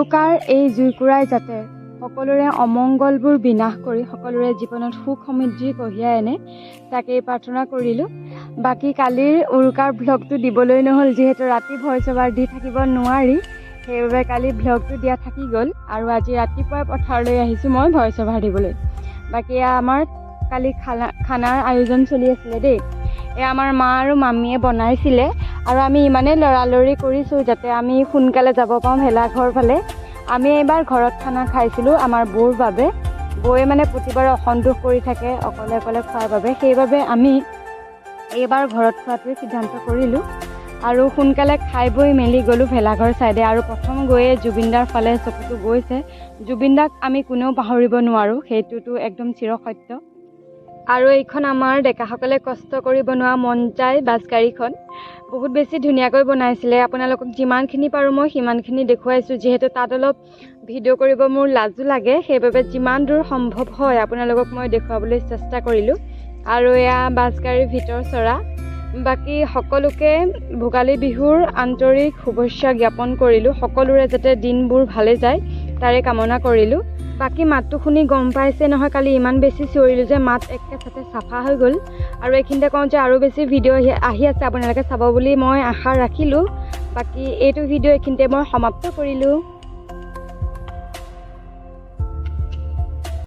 উৰুকাৰ এই জুইকুৰাই যাতে সকলোৰে অমংগলবোৰ বিনাশ কৰি সকলোৰে জীৱনত সুখ সমৃদ্ধি কঢ়িয়াই আনে তাকেই প্ৰাৰ্থনা কৰিলোঁ। বাকী কালিৰ উৰুকাৰ ভ্লগটো দিবলৈ নহ'ল, যিহেতু ৰাতি ভইচ অভাৰ দি থাকিব নোৱাৰি, সেইবাবে কালি ভ্লগটো দিয়া থাকি গ'ল আৰু আজি ৰাতিপুৱাই পথাৰলৈ আহিছোঁ মই ভইচ অভাৰ দিবলৈ। বাকী আমাৰ কালি খানাৰ আয়োজন চলি আছিলে দেই। এয়া আমাৰ মা আৰু মামীয়ে বনাইছিলে আৰু আমি ইমানেই লৰালৰি কৰিছোঁ যাতে আমি সোনকালে যাব পাৰোঁ ভেলাঘৰ ফালে। আমি এইবাৰ ঘৰত খানা খাইছিলোঁ আমাৰ বৌৰ বাবে। বৌয়ে মানে প্ৰতিবাৰে অসন্তোষ কৰি থাকে অকলে অকলে খোৱাৰ বাবে, সেইবাবে আমি এইবাৰ ঘৰত খোৱাটোৱে সিদ্ধান্ত কৰিলোঁ আৰু সোনকালে খাই বৈ মেলি গ'লোঁ ভেলাঘৰ ছাইডে। আৰু প্ৰথম গৈয়ে জুবিনদাৰ ফালে চকুটো গৈছে। জুবিনদাক আমি কোনেও পাহৰিব নোৱাৰোঁ, সেইটোতো একদম চিৰসত্য। আৰু এইখন আমাৰ ডেকাসকলে কষ্ট কৰি বনোৱা মন যায় বাছ গাড়ীখন বহুত বেছি ধুনীয়াকৈ বনাইছিলে। আপোনালোকক যিমানখিনি পাৰোঁ মই সিমানখিনি দেখুৱাইছোঁ, যিহেতু তাত অলপ ভিডিঅ' কৰিব মোৰ লাজো লাগে, সেইবাবে যিমান দূৰ সম্ভৱ হয় আপোনালোকক মই দেখুৱাবলৈ চেষ্টা কৰিলোঁ। আৰু এয়া বাছ গাড়ীৰ ভিতৰ চৰা। বাকী সকলোকে ভোগালী বিহুৰ আন্তৰিক শুভেচ্ছা জ্ঞাপন কৰিলোঁ। সকলোৰে যাতে দিনবোৰ ভালে যায় তাৰে কামনা কৰিলোঁ। বাকী মাতটো শুনি গম পাইছে নহয়, কালি ইমান বেছি চিঞৰিলোঁ যে মাত একেচাতে চাফা হৈ গ'ল। আৰু এইখিনিতে কওঁ যে আৰু বেছি ভিডিঅ' আহি আছে, আপোনালোকে চাব বুলি মই আশা ৰাখিলোঁ। বাকী এইটো ভিডিঅ' এইখিনিতে মই সমাপ্ত কৰিলোঁ।